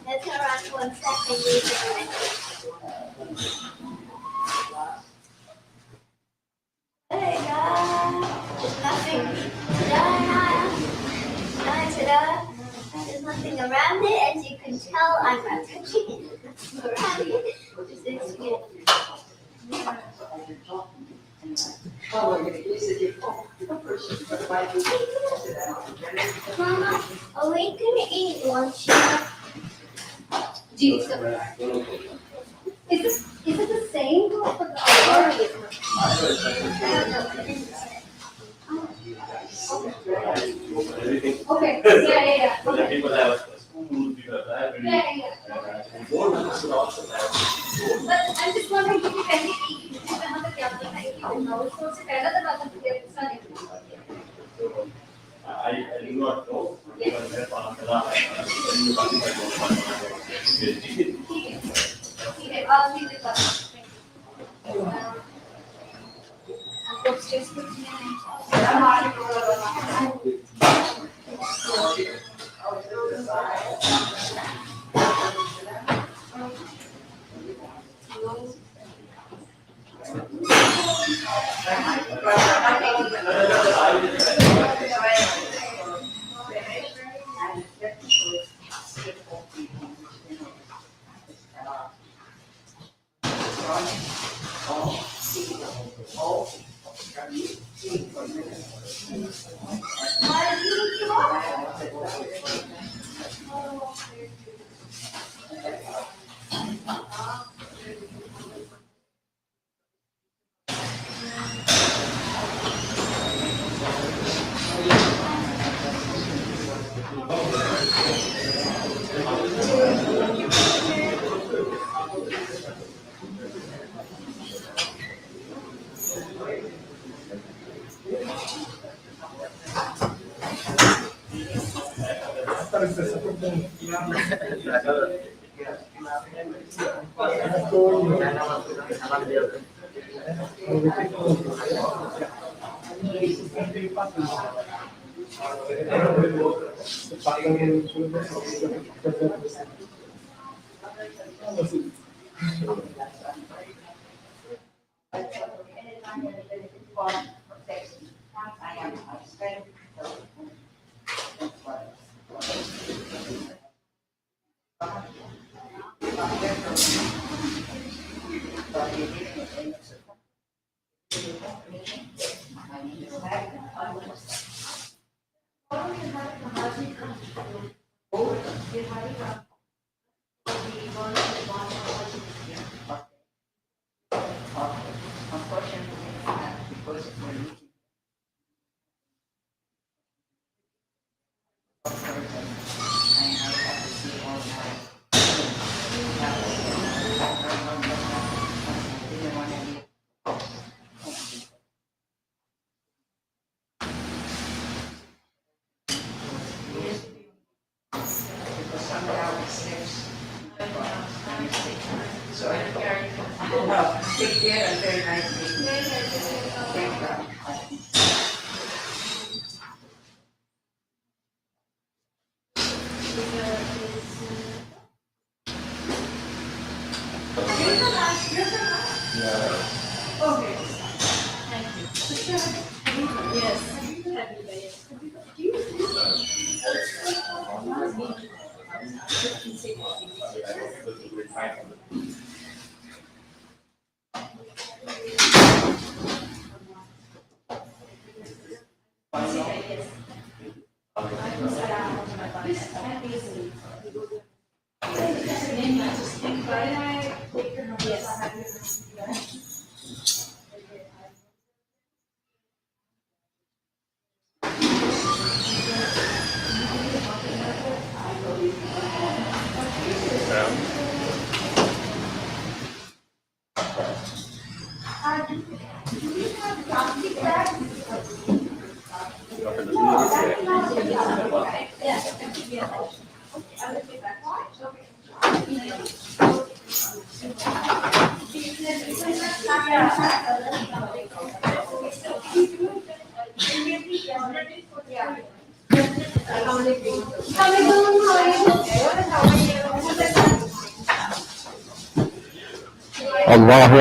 Let's around 1 second. There's nothing. There's nothing around it, as you can tell. I'm not touching it. Nothing around it. Just experience. Mama, are we gonna eat lunch now? Is it the same for the other? Okay. Yeah. The people have school, people have library. But I'm just wondering if you can eat another so I do not know. I'll leave it up. Upstairs with me. الله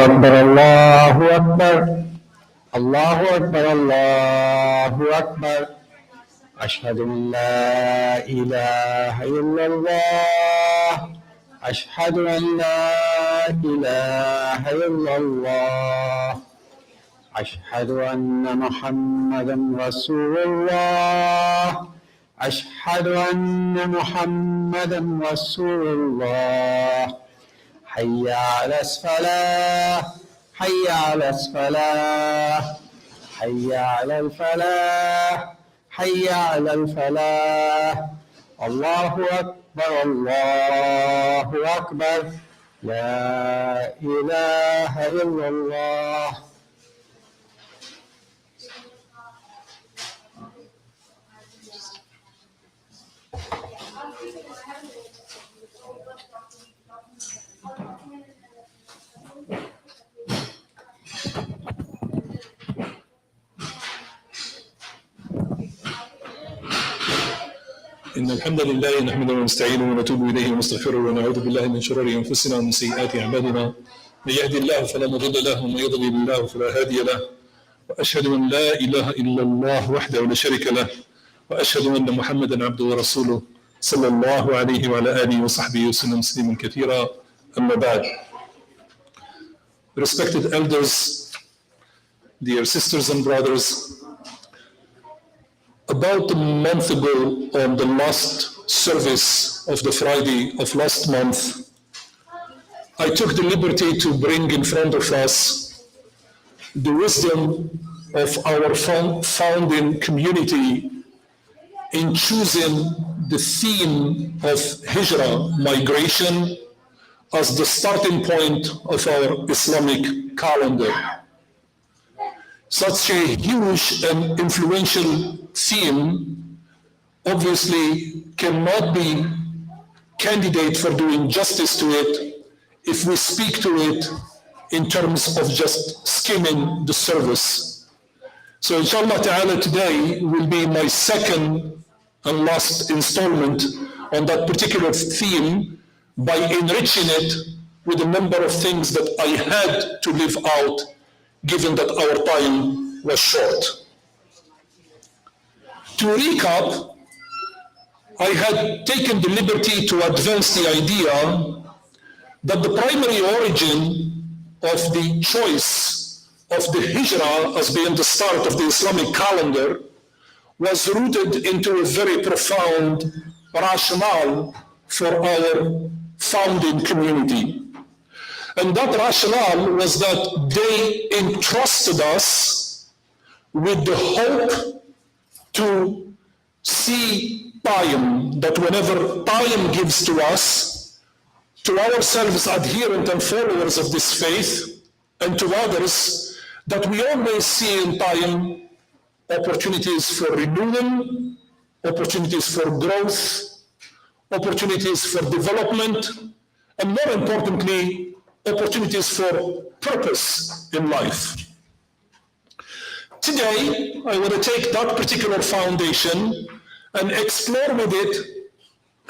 أكبر الله أكبر الله أكبر الله أكبر أشهد أن لا إله إلا الله أشهد أن لا إله إلا الله أشهد أن محمدا رسول الله أشهد أن محمدا رسول الله حي على الصلاة حي على الصلاة حي على الفلاح حي على الفلاح الله أكبر الله أكبر لا إله إلا الله إن الحمد لله نحمده ونستعينه ونتوب إليه ونستغفره ونعوذ بالله من شرور أنفسنا ومن سيئات أعمالنا من يهدي الله فلا مضل له ومن يضلل الله فلا هادي له وأشهد أن لا إله إلا الله وحده لا شريك له وأشهد أن محمدا عبده ورسوله صلى الله عليه وعلى آله وصحبه وسلم تسليما كثيرا أما بعد. Respected elders, dear sisters and brothers, about a month ago, on the last service of the Friday of last month, I took the liberty to bring in front of us the wisdom of our founding community in choosing the theme of Hijrah, migration, as the starting point of our Islamic calendar. Such a huge and influential theme obviously cannot be candidate for doing justice to it if we speak to it in terms of just skimming the service. So inshallah ta'ala today will be my second and last installment on that particular theme by enriching it with a number of things that I had to leave out given that our time was short. To recap, I had taken the liberty to advance the idea that the primary origin of the choice of the Hijrah as being the start of the Islamic calendar was rooted into a very profound rationale for our founding community. And that rationale was that they entrusted us with the hope to see time, that whenever time gives to us, to ourselves adherent and followers of this faith, and to others, that we always see in time opportunities for renewal, opportunities for growth, opportunities for development, and more importantly, opportunities for purpose in life. Today, I want to take that particular foundation and explore with it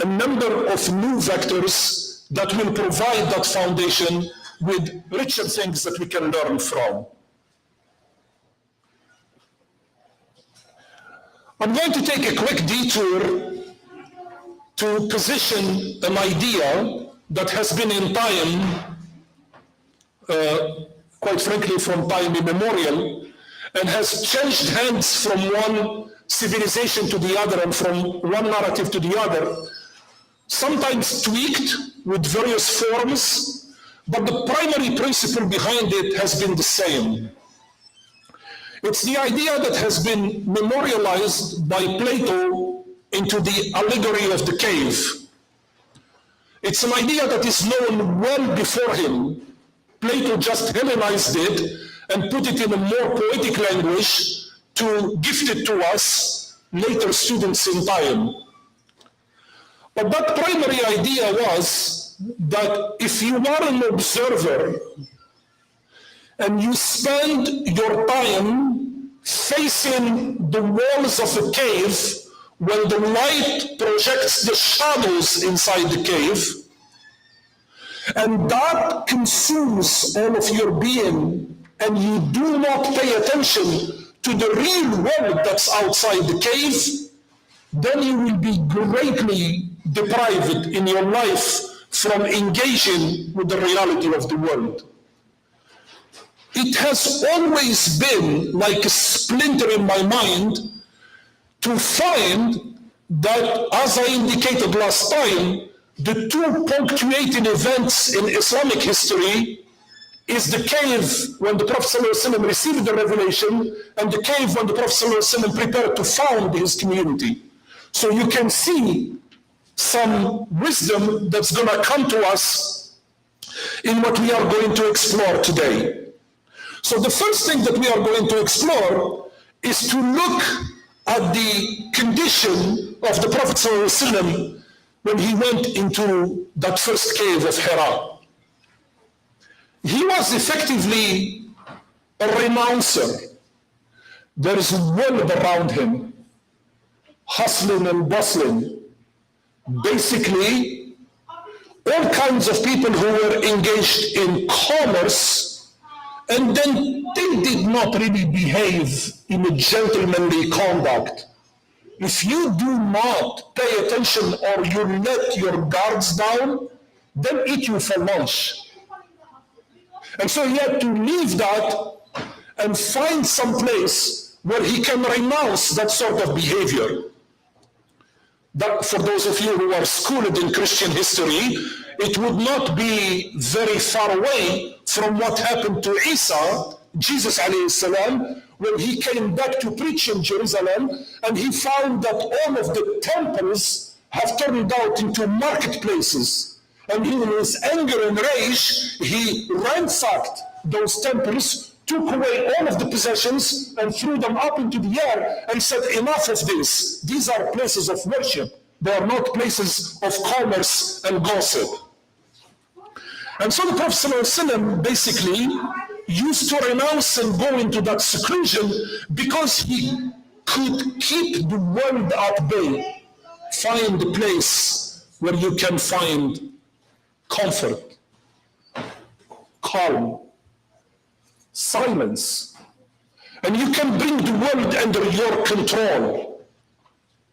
a number of new vectors that will provide that foundation with richer things that we can learn from. I'm going to take a quick detour to position an idea that has been in time, quite frankly, from time immemorial, and has changed hands from one civilization to the other and from one narrative to the other, sometimes tweaked with various forms, but the primary principle behind it has been the same. It's the idea that has been memorialized by Plato into the allegory of the cave. It's an idea that is known well before him. Plato just Hellenized it and put it in a more poetic language to gift it to us, later students in time. But that primary idea was that if you are an observer and you spend your time facing the walls of a cave when the light projects the shadows inside the cave, and that consumes all of your being, and you do not pay attention to the real world that's outside the cave, then you will be greatly deprived in your life from engaging with the reality of the world. It has always been like a splinter in my mind to find that, as I indicated last time, the two punctuating events in Islamic history is the cave when the Prophet ﷺ received the revelation, and the cave when the Prophet ﷺ prepared to found his community. So you can see some wisdom that's going to come to us in what we are going to explore today. So the first thing that we are going to explore is to look at the condition of the Prophet ﷺ when he went into that first cave of Hira. He was effectively a renouncer. There is a world around him, hustling and bustling. Basically, all kinds of people who were engaged in commerce, and then they did not really behave in a gentlemanly conduct. If you do not pay attention or you let your guards down, they'll eat you for lunch. And so he had to leave that and find some place where he can renounce that sort of behavior. That, for those of you who are schooled in Christian history, it would not be very far away from what happened to Isa, Jesus alayhi salam, when he came back to preach in Jerusalem, and he found that all of the temples have turned out into marketplaces. And in his anger and rage, he ransacked those temples, took away all of the possessions, and threw them up into the air, and said, enough of this. These are places of worship. They are not places of commerce and gossip. And so the Prophet ﷺ basically used to renounce and go into that seclusion because he could keep the world at bay. Find a place where you can find comfort, calm, silence, and you can bring the world under your control.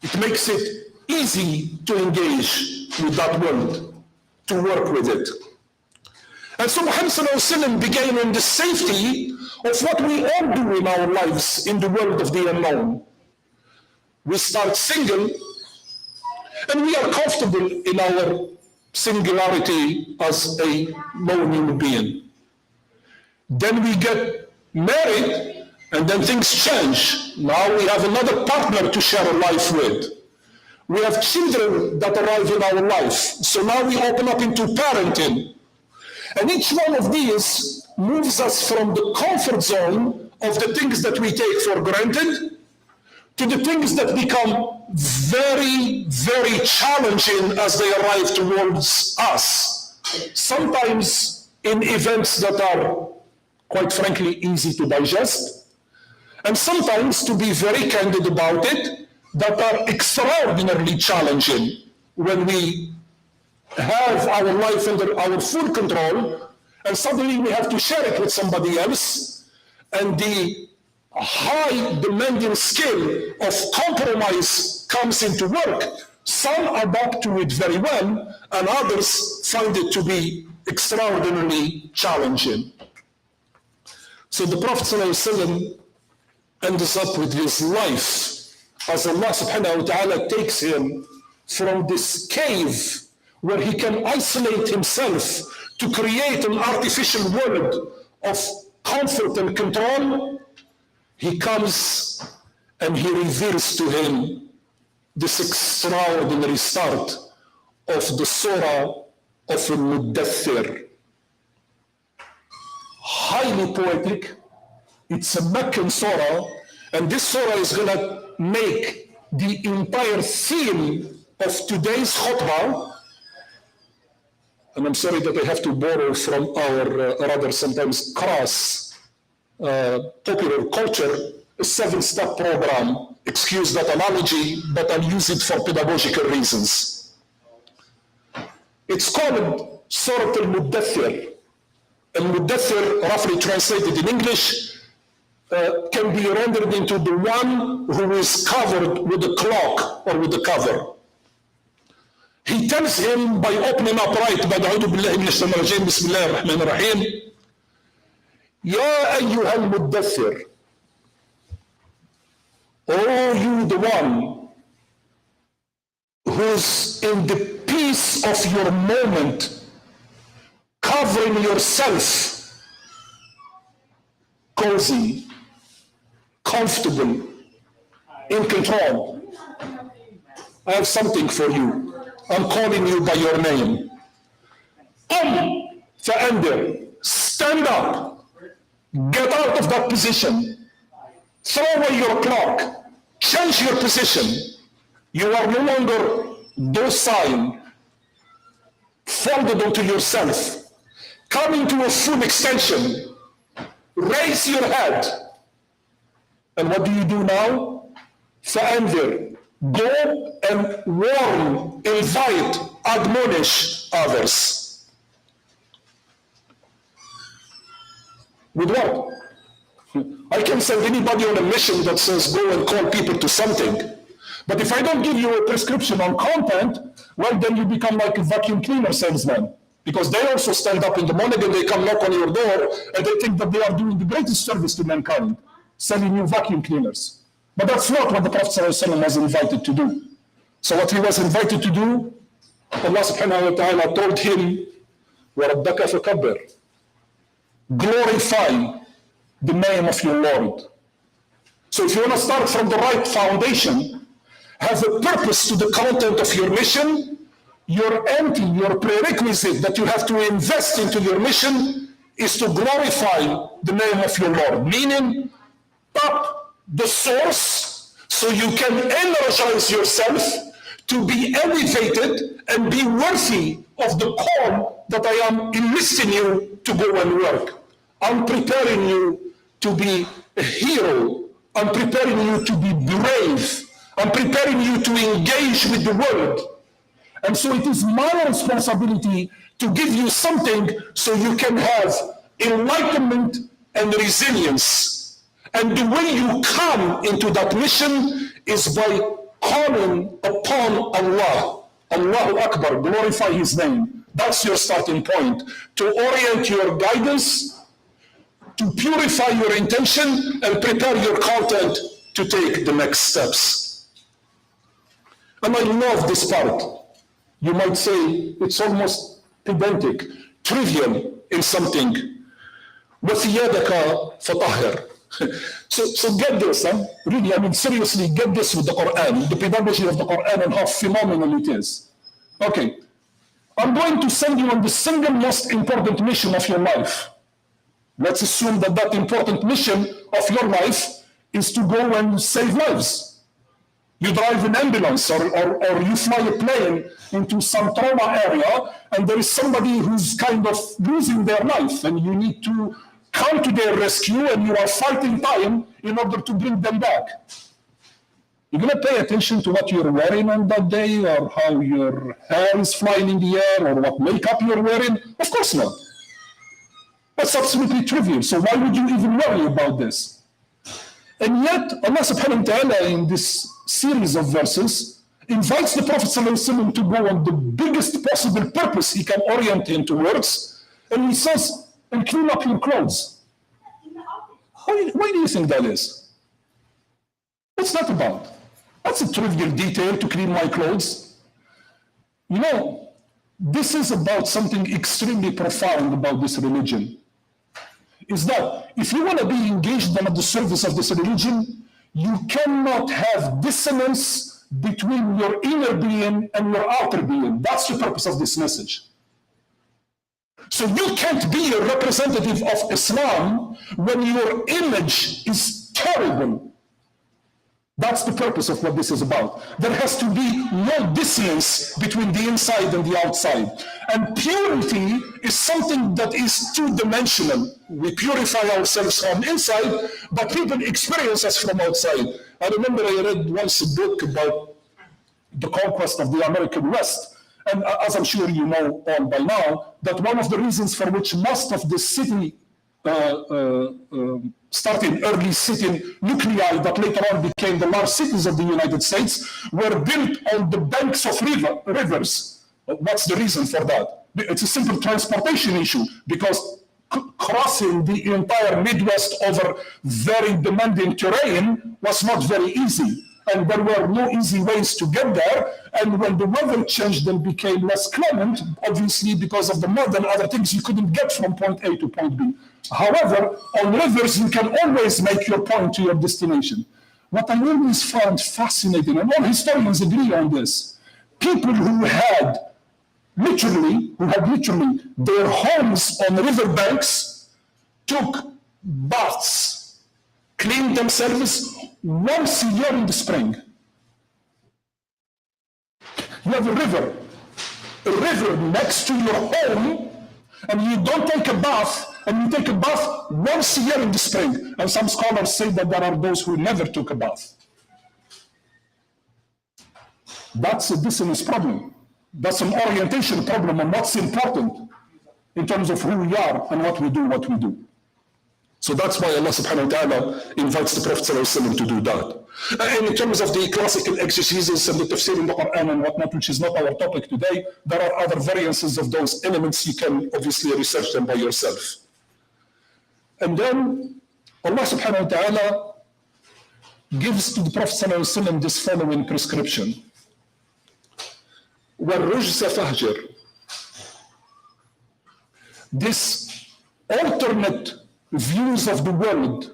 It makes it easy to engage with that world, to work with it. And so Muhammad ﷺ began in the safety of what we all do in our lives in the world of the unknown. We start single, and we are comfortable in our singularity as a lone human being. Then we get married, and then things change. Now we have another partner to share a life with. We have children that arrive in our life. So now we open up into parenting. And each one of these moves us from the comfort zone of the things that we take for granted to the things that become very, very challenging as they arrive towards us. Sometimes in events that are, quite frankly, easy to digest, and sometimes, to be very candid about it, that are extraordinarily challenging when we have our life under our full control, and suddenly we have to share it with somebody else, and the high demanding skill of compromise comes into work. Some adapt to it very well, and others find it to be extraordinarily challenging. So the Prophet ﷺ ends up with his life as Allah subhanahu wa ta'ala takes him from this cave where he can isolate himself to create an artificial world of comfort and control. He comes and he reveals to him this extraordinary start of the surah of Al-Muddathir. Highly poetic. It's a Meccan surah, and this surah is going to make the entire theme of today's khutbah. And I'm sorry that I have to borrow from our rather sometimes crass popular culture, a 7-step program. Excuse that analogy, but I'll use it for pedagogical reasons. It's called Surah Al-Muddathir. Al-Muddathir, roughly translated in English, can be rendered into the one who is covered with a cloak or with a cover. He tells him by opening up right, بَعْدَ بِاللَّهِ مِنَ الشَّيْطَانِ الرَّجِيمِ بِسْمِ اللَّهِ الرَّحْمَنِ الرَّحِيمِ يَا أَيُّهَا الْمُدَّثِّرِ, oh, you the one who's in the peace of your moment, covering yourself, cozy, comfortable, in control. I have something for you. I'm calling you by your name. فأنذر, stand up, get out of that position, throw away your cloak, change your position. You are no longer docile, folded onto yourself. Come into a full extension. Raise your head. And what do you do now? فأنذر, go and warn, invite, admonish others. With what? I can send anybody on a mission that says go and call people to something. But if I don't give you a prescription on content, well, then you become like a vacuum cleaner salesman. Because they also stand up in the morning and they come knock on your door and they think that they are doing the greatest service to mankind, selling you vacuum cleaners. But that's not what the Prophet ﷺ was invited to do. So what he was invited to do, Allah subhanahu wa ta'ala told him, وَرَبَّكَ فَكَبِّرْ, glorify the name of your Lord. So if you want to start from the right foundation, have a purpose to the content of your mission, your prerequisite that you have to invest into your mission is to glorify the name of your Lord, meaning up the source so you can energize yourself to be elevated and be worthy of the call that I am enlisting you to go and work. I'm preparing you to be a hero. I'm preparing you to be brave. I'm preparing you to engage with the world. And so it is my responsibility to give you something so you can have enlightenment and resilience. And the way you come into that mission is by calling upon Allah. Allahu Akbar, glorify His name. That's your starting point. To orient your guidance, to purify your intention, and prepare your content to take the next steps. And I love this part. You might say it's almost pedantic, trivial in something. وَثِيَابَكَ فَطَهِّرْ. So get this, really, I mean seriously, get this with the Quran, the pedagogy of the Quran and how phenomenal it is. Okay, I'm going to send you on the single most important mission of your life. Let's assume that that important mission of your life is to go and save lives. You drive an ambulance or you fly a plane into some trauma area and there is somebody who's kind of losing their life and you need to come to their rescue and you are fighting time in order to bring them back. You're going to pay attention to what you're wearing on that day or how your hair is flying in the air or what makeup you're wearing? Of course not. That's absolutely trivial. So why would you even worry about this? And yet, Allah subhanahu wa ta'ala in this series of verses invites the Prophet ﷺ to go on the biggest possible purpose he can orient him towards. And he says, and clean up your clothes. Why do you think that is? What's that about? That's a trivial detail to clean my clothes. You know, this is about something extremely profound about this religion. Is that if you want to be engaged in the service of this religion, you cannot have dissonance between your inner being and your outer being. That's the purpose of this message. So you can't be a representative of Islam when your image is terrible. That's the purpose of what this is about. There has to be no dissonance between the inside and the outside. And purity is something that is two-dimensional. We purify ourselves from inside, but people experience us from outside. I remember I read once a book about the conquest of the American West. And as I'm sure you know all by now, that one of the reasons for which most of the city started early city nuclei that later on became the large cities of the United States were built on the banks of rivers. What's the reason for that? It's a simple transportation issue, because crossing the entire Midwest over very demanding terrain was not very easy. And there were no easy ways to get there. And when the weather changed and became less clement, obviously because of the mud and other things, you couldn't get from point A to point B. However, on rivers, you can always make your point to your destination. What I always found fascinating, and all historians agree on this, people who had literally their homes on riverbanks took baths, cleaned themselves once a year in the spring. You have a river next to your home, and you don't take a bath, and you take a bath once a year in the spring. And some scholars say that there are those who never took a bath. That's a dissonance problem. That's an orientation problem on what's important in terms of who we are and what we do. So that's why Allah subhanahu wa ta'ala invites the Prophet ﷺ to do that. And in terms of the classical exegesis and the tafsir in the Quran and whatnot, which is not our topic today, there are other variances of those elements. You can obviously research them by yourself. And then Allah subhanahu wa ta'ala gives to the Prophet ﷺ this following prescription. وَالرُّجْزَ فَهْجِرْ. This alternate views of the world,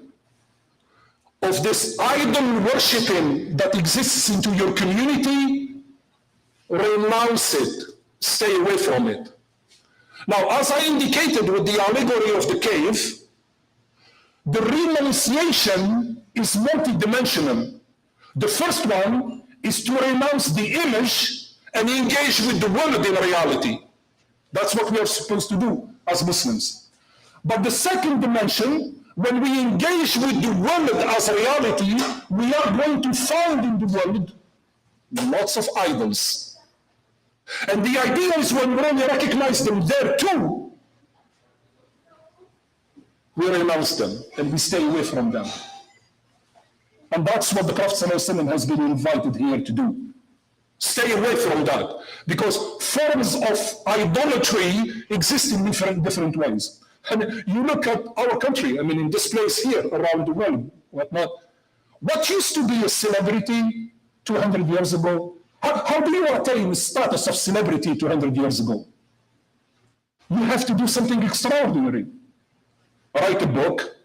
of this idol worshipping that exists into your community, renounce it, stay away from it. Now, as I indicated with the allegory of the cave, the renunciation is multidimensional. The first one is to renounce the image and engage with the world in reality. That's what we are supposed to do as Muslims. But the second dimension, when we engage with the world as reality, we are going to find in the world lots of idols. And the idea is when we only recognize them there too, we renounce them and we stay away from them. And that's what the Prophet ﷺ has been invited here to do. Stay away from that. Because forms of idolatry exist in different ways. And you look at our country, I mean, in this place here, around the world, whatnot. What used to be a celebrity 200 years ago? How do you attain the status of celebrity 200 years ago? You have to do something extraordinary. Write a book,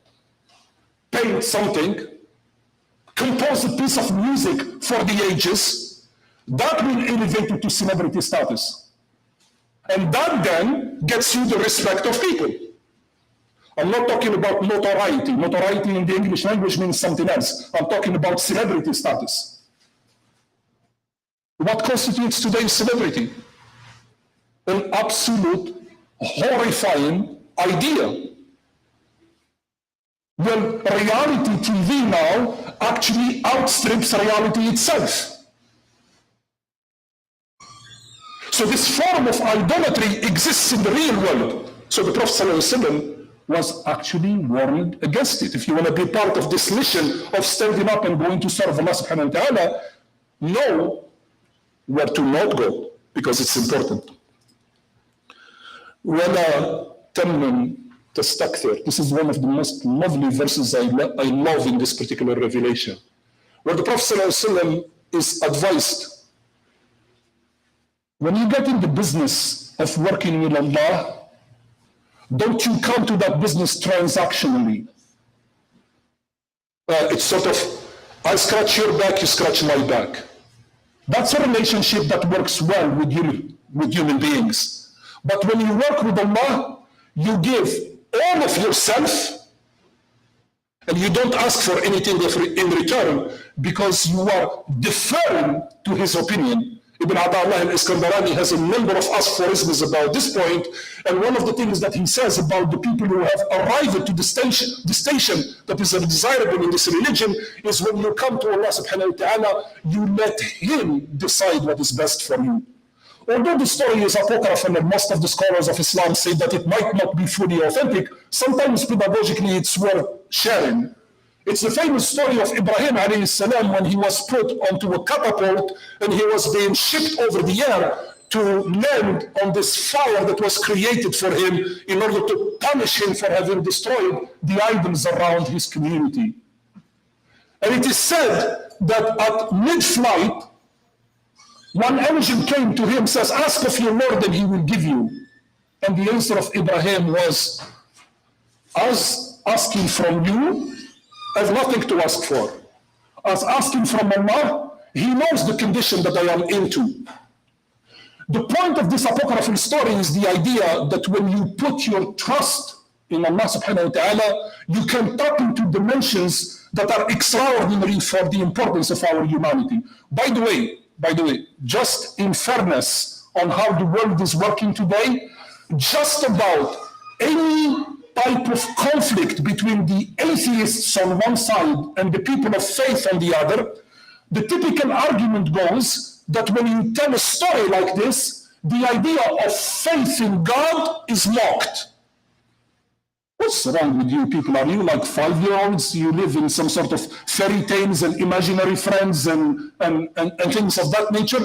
paint something, compose a piece of music for the ages. That will elevate you to celebrity status. And that then gets you the respect of people. I'm not talking about notoriety. Notoriety in the English language means something else. I'm talking about celebrity status. What constitutes today's celebrity? An absolute horrifying idea. Well, reality TV now actually outstrips reality itself. So this form of idolatry exists in the real world. So the Prophet ﷺ was actually warned against it. If you want to be part of this mission of standing up and going to serve Allah subhanahu wa ta'ala, know where to not go, because it's important. وَلَا تَمْنُنْ تَسْتَكْثِرْ. This is one of the most lovely verses I love in this particular revelation, where the Prophet ﷺ is advised, when you get in the business of working with Allah, don't you come to that business transactionally. It's sort of, I scratch your back, you scratch my back. That's a relationship that works well with human beings. But when you work with Allah, you give all of yourself, and you don't ask for anything in return, because you are deferring to his opinion. Ibn Ata'Allah al-Iskandarani has a number of aphorisms about this point, and one of the things that he says about the people who have arrived to the station that is desirable in this religion is when you come to Allah subhanahu wa ta'ala, you let him decide what is best for you. Although the story is apocryphal and most of the scholars of Islam say that it might not be fully authentic, sometimes pedagogically it's worth sharing. It's the famous story of Ibrahim alayhi salam when he was put onto a catapult and he was being shipped over the air to land on this fire that was created for him in order to punish him for having destroyed the idols around his community. And it is said that at mid-flight, one angel came to him, says, ask of your Lord and he will give you. And the answer of Ibrahim was, as asking from you, I have nothing to ask for. As asking from Allah, he knows the condition that I am into. The point of this apocryphal story is the idea that when you put your trust in Allah subhanahu wa ta'ala, you can tap into dimensions that are extraordinary for the importance of our humanity. By the way, just in fairness on how the world is working today, just about any type of conflict between the atheists on one side and the people of faith on the other, the typical argument goes that when you tell a story like this, the idea of faith in God is mocked. What's wrong with you people? Are you like 5-year-olds? You live in some sort of fairy tales and imaginary friends and things of that nature?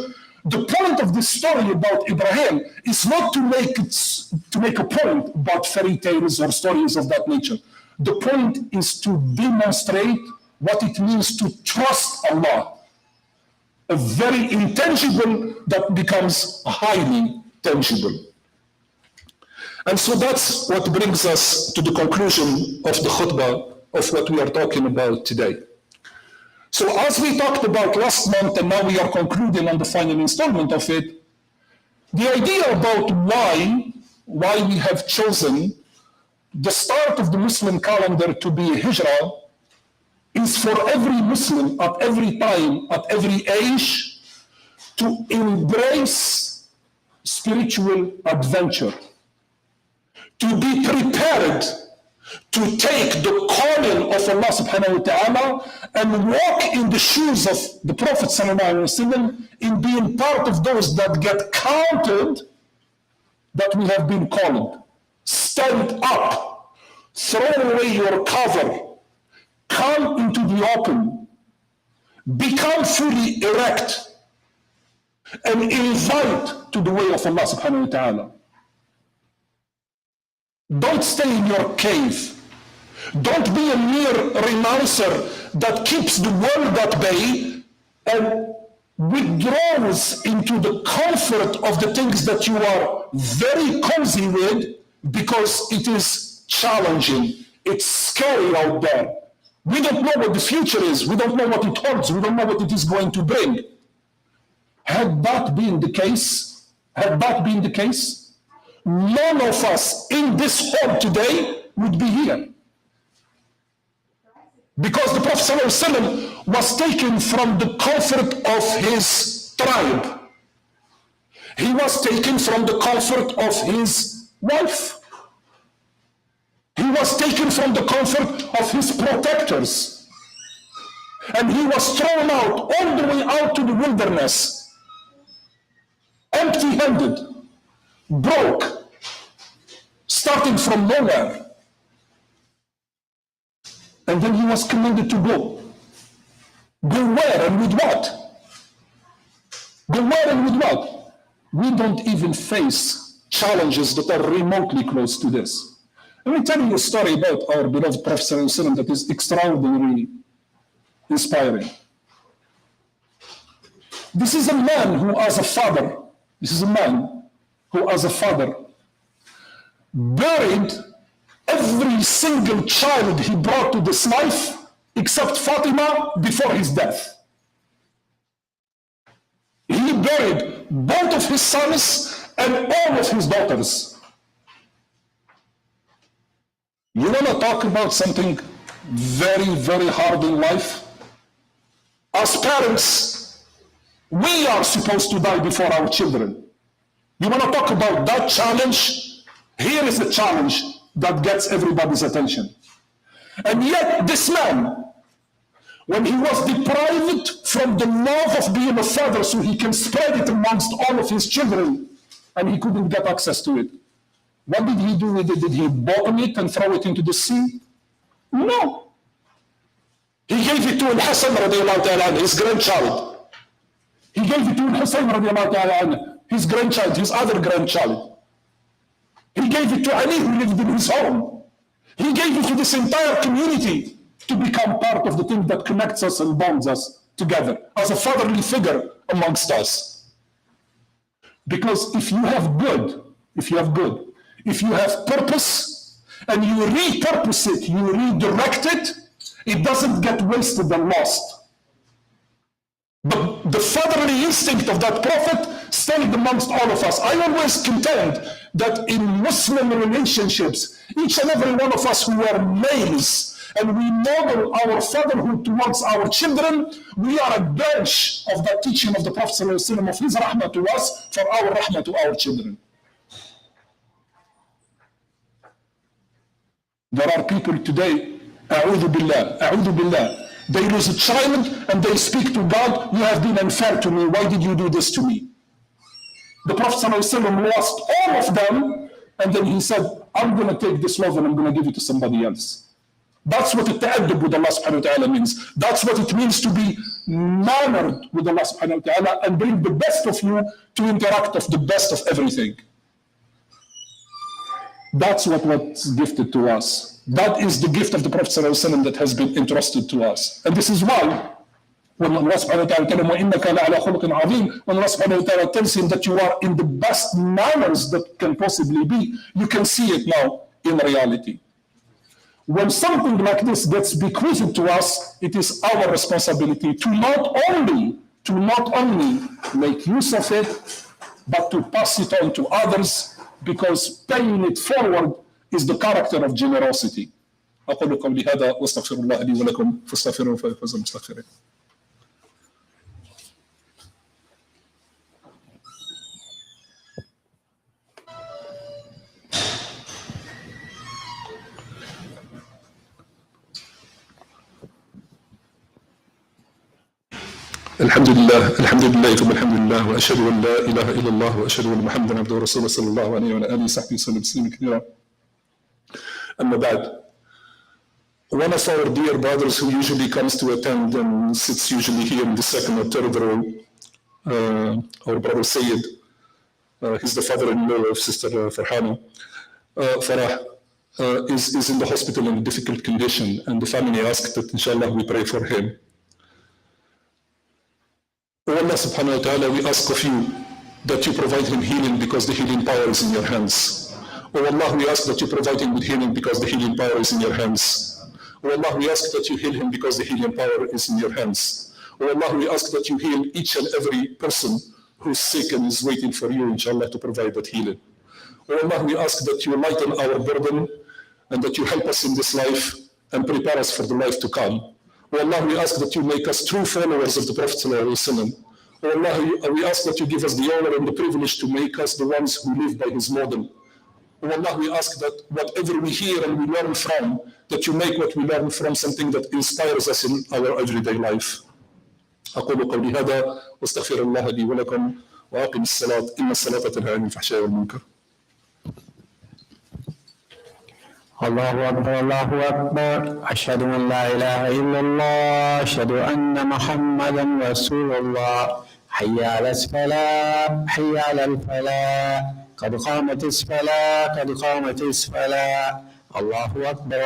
The point of this story about Ibrahim is not to make a point about fairy tales or stories of that nature. The point is to demonstrate what it means to trust Allah. A very intangible that becomes highly tangible. And so that's what brings us to the conclusion of the khutbah of what we are talking about today. So as we talked about last month, and now we are concluding on the final installment of it, the idea about why we have chosen the start of the Muslim calendar to be Hijrah is for every Muslim at every time, at every age, to embrace spiritual adventure, to be prepared to take the calling of Allah subhanahu wa ta'ala and walk in the shoes of the Prophet sallallahu alaihi wasallam in being part of those that get counted that we have been called. Stand up, throw away your cover, come into the open, become fully erect, and invite to the way of Allah subhanahu wa ta'ala. Don't stay in your cave. Don't be a mere renouncer that keeps the world at bay and withdraws into the comfort of the things that you are very cozy with because it is challenging. It's scary out there. We don't know what the future is. We don't know what it holds. We don't know what it is going to bring. Had that been the case, none of us in this hall today would be here. Because the Prophet ﷺ was taken from the comfort of his tribe. He was taken from the comfort of his wife. He was taken from the comfort of his protectors. And he was thrown out, all the way out to the wilderness, empty-handed, broke, starting from nowhere. And then he was commanded to go. Go where and with what? Go where and with what? We don't even face challenges that are remotely close to this. Let me tell you a story about our beloved Prophet ﷺ that is extraordinarily inspiring. This is a man who as a father, buried every single child he brought to this life except Fatima before his death. He buried both of his sons and all of his daughters. You want to talk about something very, very hard in life? as parents, we are supposed to die before our children. You want to talk about that challenge? Here is a challenge that gets everybody's attention. And yet this man, when he was deprived from the love of being a father so he can spread it amongst all of his children, and he couldn't get access to it, what did he do with it? Did he bottom it and throw it into the sea? No. He gave it to Al-Hasan radiallahu ta'ala, his grandchild. He gave it to Al-Hussein radiallahu ta'ala, his grandchild, his other grandchild. He gave it to Ali who lived in his home. He gave it to this entire community to become part of the thing that connects us and bonds us together as a fatherly figure amongst us. Because if you have purpose, and you repurpose it, you redirect it, it doesn't get wasted and lost. But the fatherly instinct of that prophet stayed amongst all of us. I always contend that in Muslim relationships, each and every one of us who are males, and we model our fatherhood towards our children, we are a branch of that teaching of the Prophet ﷺ, of his rahmah to us, for our rahmah to our children. There are people today, a'udhu billah, they lose a child and they speak to God, you have been unfair to me, why did you do this to me? The Prophet ﷺ lost all of them, and then he said, I'm going to take this love and I'm going to give it to somebody else. That's what ta'addub with Allah subhanahu wa ta'ala means. That's what it means to be mannered with Allah subhanahu wa ta'ala and bring the best of you to interact of the best of everything. That's what's gifted to us. That is the gift of the Prophet ﷺ that has been entrusted to us. And this is why when Allah subhanahu wa ta'ala tells him, وَإِنَّكَ لَعَلَى خُلُقٍ عَظِيمٍ, when Allah subhanahu wa ta'ala tells him that you are in the best manners that can possibly be, you can see it now in reality. When something like this gets bequeathed to us, it is our responsibility to not only make use of it, but to pass it on to others, because paying it forward is the character of generosity. أقول قولي هذا واستغفر الله لي ولكم فاستغفروه فيفوز المستغفرين. الحمد لله ثم الحمد لله واشهد ان لا اله الا الله واشهد ان محمدا عبده ورسوله صلى الله عليه وعلى اله وصحبه وسلم تسليما كثيرا. اما بعد, one of our dear brothers who usually comes to attend and sits usually here in the second or third row, our brother Sayyid, he's the father-in-law of Sister Farhana, Farah, is in the hospital in a difficult condition, and the family asked that inshallah we pray for him. Oh Allah subhanahu wa ta'ala, we ask of you that you provide him healing because the healing power is in your hands. Oh Allah, we ask that you provide him with healing because the healing power is in your hands. Oh Allah, we ask that you heal him because the healing power is in your hands. Oh Allah, we ask that you heal each and every person who's sick and is waiting for you, inshallah, to provide that healing. Oh Allah, we ask that you lighten our burden and that you help us in this life and prepare us for the life to come. Oh Allah, we ask that you make us true followers of the Prophet ﷺ. Oh Allah, we ask that you give us the honor and the privilege to make us the ones who live by his model. Oh Allah, we ask that whatever we hear and we learn from, that you make what we learn from something that inspires us in our everyday life. أقول قولي هذا واستغفر الله لي ولكم وأقم الصلاة إن الصلاة تنهى عن الفحشاء والمنكر. الله أكبر الله أكبر أشهد أن لا إله إلا الله أشهد أن محمدا رسول الله حي على الصلاة حي على الفلاح قد قامت الصلاة قد قامت الصلاة الله أكبر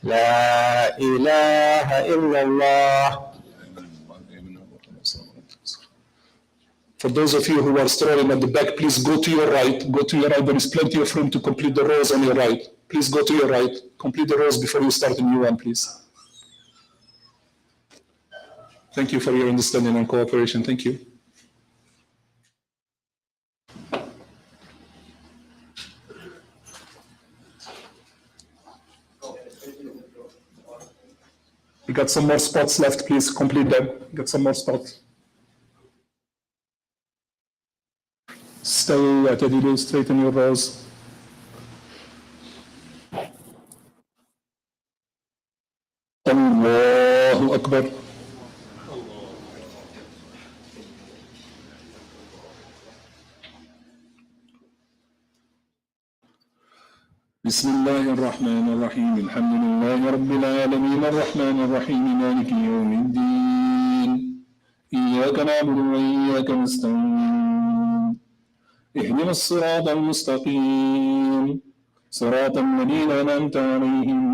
لا إله إلا الله. For those of you who are strolling at the back, please go to your right. Go to your right. There is plenty of room to complete the rows on your right. Please go to your right. Complete the rows before you start a new one, please. Thank you for your understanding and cooperation. Thank you. got some more spots left, please complete them. Get some more spots. استووا واعتدلوا, straighten your rows. الله أكبر. بسم الله الرحمن الرحيم. الحمد لله رب العالمين الرحمن الرحيم مالك يوم الدين. إياك نعبد وإياك نستعين. اهدنا الصراط المستقيم صراط الذين أنعمت عليهم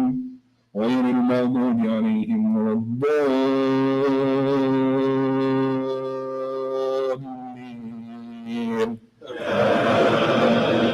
غير المغضوب